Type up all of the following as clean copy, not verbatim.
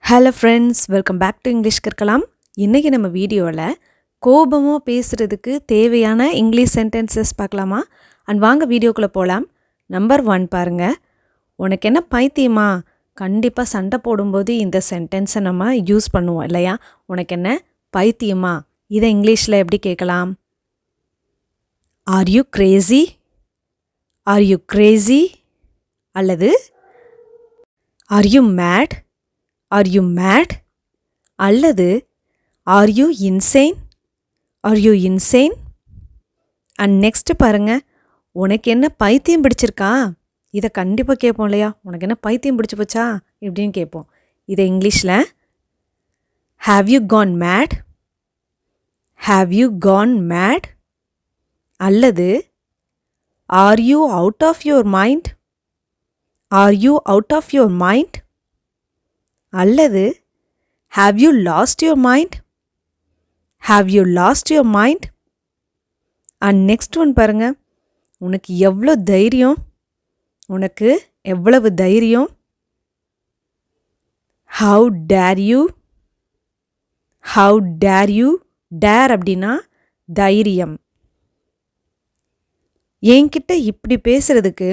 Hello friends, welcome back to English கற்கலாம். இன்றைக்கி நம்ம வீடியோவில் கோபமாக பேசுகிறதுக்கு தேவையான இங்கிலீஷ் சென்டென்சஸ் பார்க்கலாமா? அண்ட் வாங்க வீடியோக்குள்ளே போகலாம். நம்பர் 1 பாருங்கள். உனக்கு என்ன பைத்தியமா? கண்டிப்பாக சண்டை போடும்போது இந்த சென்டென்ஸை நம்ம யூஸ் பண்ணுவோம் இல்லையா? உனக்கு என்ன பைத்தியமா? இதை இங்கிலீஷில் எப்படி கேட்கலாம்? Are you crazy? Are you crazy? அல்லது are you mad? Are you mad? அல்லது are you insane? Are you insane? And next பாருங்க, உனக்கு என்ன பைத்தியம் பிடிச்சிருக்கா? இதை கண்டிப்பாக கேட்போம் இல்லையா? உனக்கு என்ன பைத்தியம் பிடிச்சி போச்சா இப்படின்னு கேட்போம். இதை இங்கிலீஷில் have you gone mad? Have you gone mad? அல்லது are you out of your mind? Are you out of your mind? அல்லது have you lost your mind? Have you lost your mind? And next one பாருங்க, உனக்கு எவ்வளோ தைரியம்? உனக்கு எவ்வளவு தைரியம்? How dare you? How dare you? Dare அப்படின்னா தைரியம். என்கிட்ட இப்படி பேசுறதுக்கு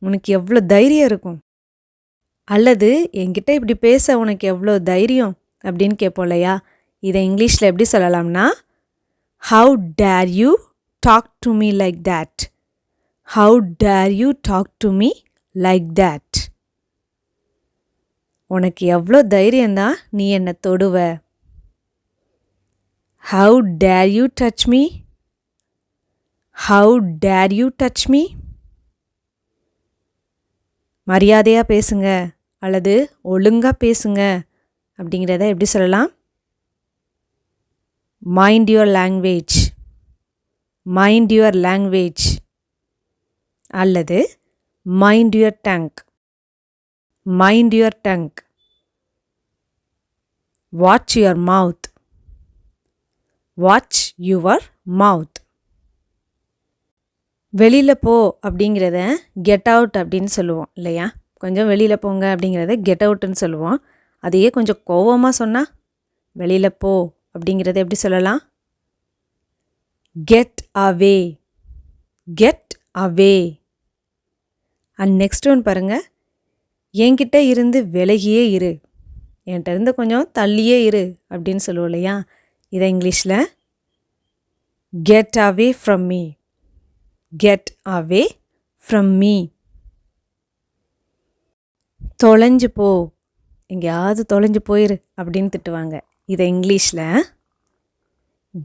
உனக்கு எவ்வளோ தைரியம் இருக்கும்? அல்லது என்கிட்ட இப்படி பேச உனக்கு எவ்வளோ தைரியம் அப்படின்னு கேட்போம் இல்லையா? இதை இங்கிலீஷில் எப்படி சொல்லலாம்னா how dare you talk to me like that? How dare you talk to me like that? உனக்கு எவ்வளோ தைரியம்தான் நீ என்னை தொடுவ? How dare you touch me? How dare you touch me? மரியாதையாக பேசுங்க அல்லது ஒழுங்காக பேசுங்க அப்படிங்கிறத எப்படி சொல்லலாம்? Mind your language. Mind your language. அல்லது mind your tongue. Mind your tongue. Watch your mouth. Watch your mouth. வெளியில் போ அப்படிங்கிறத கெட் அவுட் அப்படின்னு சொல்லுவோம் இல்லையா? கொஞ்சம் வெளியில் போங்க அப்படிங்கிறத கெட் அவுட்டுன்னு சொல்லுவோம். அதையே கொஞ்சம் கோவமாக சொன்னால் வெளியில் போ அப்படிங்கிறத எப்படி சொல்லலாம்? Get away. Get away. And next one பாருங்கள், என்கிட்ட இருந்து விலகியே இரு. என்கிட்ட இருந்து கொஞ்சம் தள்ளியே இரு அப்படின்னு சொல்லுவோம் இல்லையா? இதை இங்கிலீஷில் get away from me. Get away from me. தொலைஞ்சு போ, எங்கேயாவது தொலைஞ்சு போயிரு அப்படின்னு திட்டுவாங்க. இதை இங்கிலீஷில்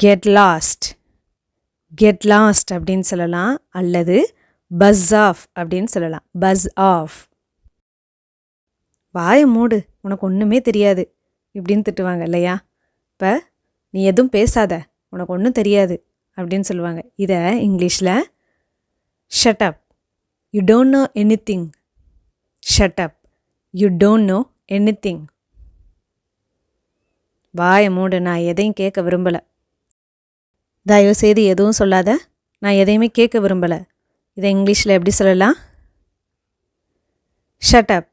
கெட் லாஸ்ட். கெட் லாஸ்ட் அப்படின்னு சொல்லலாம். அல்லது பஸ் ஆஃப் அப்படின்னு சொல்லலாம். Buzz off. வாயை மூடு, உனக்கு ஒன்றுமே தெரியாது இப்படின்னு திட்டுவாங்க இல்லையா? இப்போ நீ எதுவும் பேசாத, உனக்கு ஒன்றும் தெரியாது அப்படின்னு சொல்லுவாங்க. இதை இங்கிலீஷில் shut up. You don't know anything. Shut up. You don't know anything. வாயை மூடு, நான் எதையும் கேட்க விரும்பலை. தயவு செய்து எதுவும் சொல்லாத, நான் எதையுமே கேட்க விரும்பலை. இதை இங்கிலீஷில் எப்படி சொல்லலாம்? Shut up.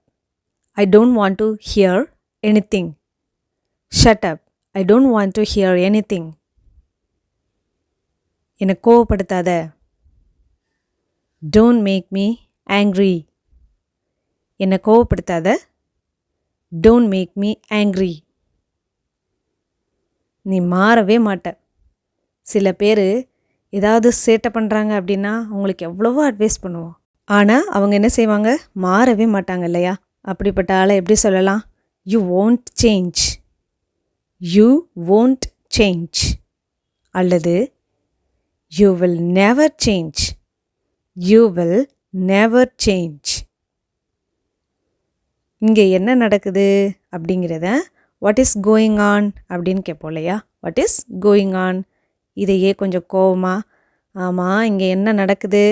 I don't want to hear anything. Shut up. I don't want to hear anything. என்னை கோவப்படுத்தாத. Don't make me angry. என்னை கோவப்படுத்தாத. Don't make me angry. நீ மாறவே மாட்ட. சில பேர் ஏதாவது சேட்டை பண்ணுறாங்க அப்படின்னா அவங்களுக்கு எவ்வளவோ அட்வைஸ் பண்ணுவோம். ஆனால் அவங்க என்ன செய்வாங்க? மாறவே மாட்டாங்க இல்லையா? அப்படிப்பட்ட ஆளை எப்படி சொல்லலாம்? You won't change. You won't change. அல்லது You will never change. You will never change. இங்கே என்ன நடக்குது அப்படிங்கிறத what is going on அப்படின்னு கேட்போம் இல்லையா? what is going on? இதையே கொஞ்சம் கோவமா, ஆமாம் இங்கே என்ன நடக்குது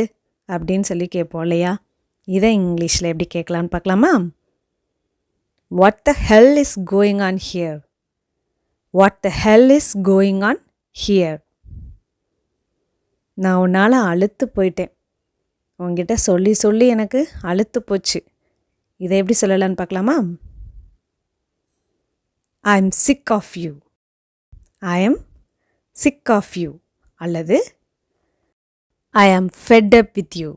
அப்படின்னு சொல்லி கேட்போம் இல்லையா? இதை இங்கிலீஷில் எப்படி கேட்கலான்னு பார்க்கலாமா? what the hell is going on here? what the hell is going on here? நான் உன்னால் அலுத்து போயிட்டேன். உங்ககிட்ட சொல்லி சொல்லி எனக்கு அலுத்து போச்சு. இதை எப்படி சொல்லலான்னு பார்க்கலாமா? I am sick of you. I am sick of you. அல்லது I am fed up with you.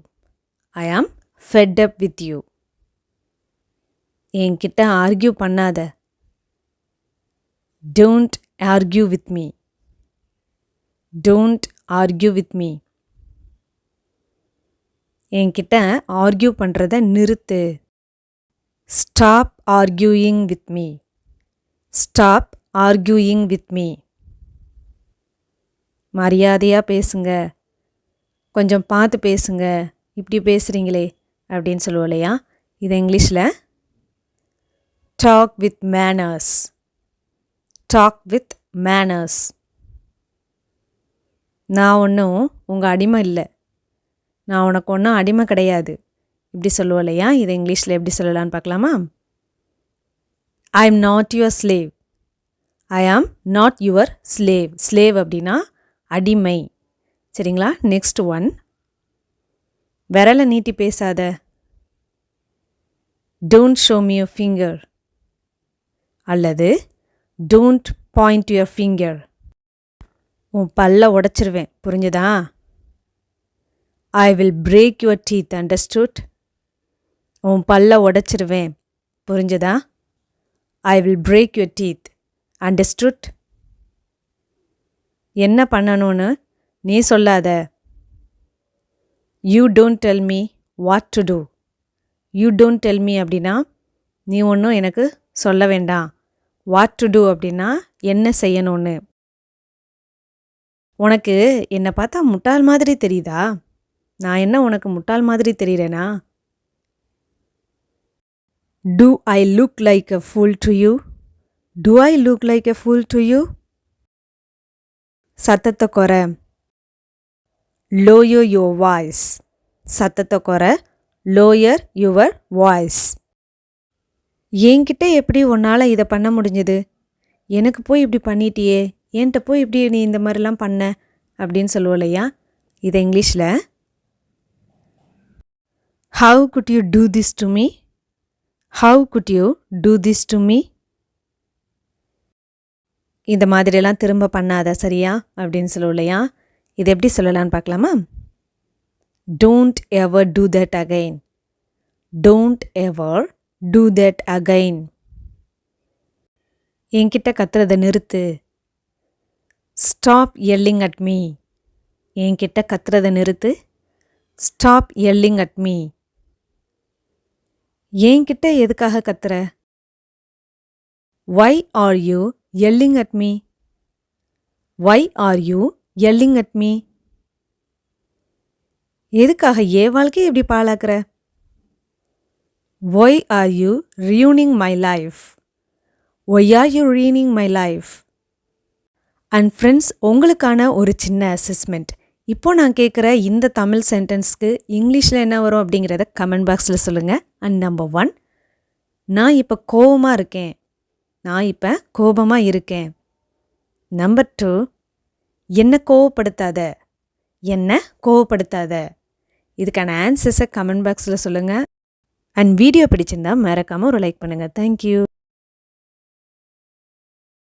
I am fed up with you. என்கிட்ட ஆர்கியூ பண்ணாத. Don't argue with me. Don't argue with me. என்கிட்ட argue பண்ணுறத நிறுத்து. Stop arguing with me. Stop arguing with me. மரியாதையாக பேசுங்க, கொஞ்சம் பார்த்து பேசுங்க, இப்படி பேசுகிறீங்களே அப்படின்னு சொல்லுவோம் இல்லையா? இது இங்கிலீஷில் talk with manners. Talk with manners. நான் ஒன்றும் உங்கள் அடிமை இல்லை, நான் உனக்கு ஒன்றும் அடிமை கிடையாது, இப்படி சொல்லுவோம் இல்லையா? இதை இங்கிலீஷில் எப்படி சொல்லலான்னு பார்க்கலாமா? I am not your slave. I am not your slave. Slave அப்படின்னா அடிமை. சரிங்களா? நெக்ஸ்ட் ஒன், விரலை நீட்டி பேசாத. Don't show me your finger. அல்லது டோன்ட் பாயிண்ட் யுவர் ஃபிங்கர். உன் பல்ல உடைச்சிருவேன், புரிஞ்சுதா? I will break your teeth. Understood? உன் பல்ல உடைச்சிருவேன், புரிஞ்சுதா? I will break your teeth. Understood? என்ன பண்ணணும்னு நீ சொல்லாத. You don't tell me what to do. You don't tell me அப்படின்னா நீ ஒன்றும் எனக்கு சொல்ல வேண்டாம். வாட் டு டூ அப்படின்னா என்ன செய்யணும்னு. உனக்கு என்னை பார்த்தா முட்டாள் மாதிரி தெரியுதா? நான் என்ன உனக்கு முட்டாள் மாதிரி தெரிகிறேனா? Do I look like a fool to you? Do I look like a fool to you? சத்தத்தை குறை. Lower your voice. சத்தத்தை குறை. Lower your voice. என்கிட்ட எப்படி உன்னால் இதை பண்ண முடிஞ்சது? எனக்கு போய் இப்படி பண்ணிட்டியே, என்கிட்ட போய் இப்படி நீ இந்த மாதிரிலாம் பண்ண அப்படின்னு சொல்லுவோம் இல்லையா? இதை இங்கிலீஷில் How could you do this to me? How could you do this to me? இந்த மாதிரியெல்லாம் திரும்ப பண்ணாத, சரியா அப்படின்னு சொல்லுவோம் இல்லையா? இது எப்படி சொல்லலான்னு பார்க்கலாமா? Don't ever do that again. Don't ever do that again. என்கிட்ட கத்துறதை நிறுத்து. Stop yelling at me. என்கிட்ட கத்துறதை நிறுத்து. Stop yelling at me. என்கிட்ட எதுக்காக கத்துற? Why are you yelling at me? Why are you yelling at me? எதுக்காக என் வாழ்க்கையை இப்படி பாழாக்குற? Why are you ruining my life? Why are you ruining my life? And friends, உங்களுக்கான ஒரு சின்ன அசஸ்மெண்ட். இப்போது நான் கேட்குற இந்த தமிழ் சென்டென்ஸ்க்கு இங்கிலீஷில் என்ன வரும் அப்படிங்கிறத கமெண்ட் பாக்ஸில் சொல்லுங்கள். அண்ட் நம்பர் 1, நான் இப்போ கோபமாக இருக்கேன். நான் இப்போ கோபமாக இருக்கேன். நம்பர் 2, என்ன கோவப்படுத்தாத. என்ன கோவப்படுத்தாத. இதுக்கான ஆன்சர்ஸை கமெண்ட் பாக்ஸில் சொல்லுங்கள். அண்ட் வீடியோ பிடிச்சிருந்தா மறக்காமல் ஒரு லைக் பண்ணுங்கள். தேங்க்யூ.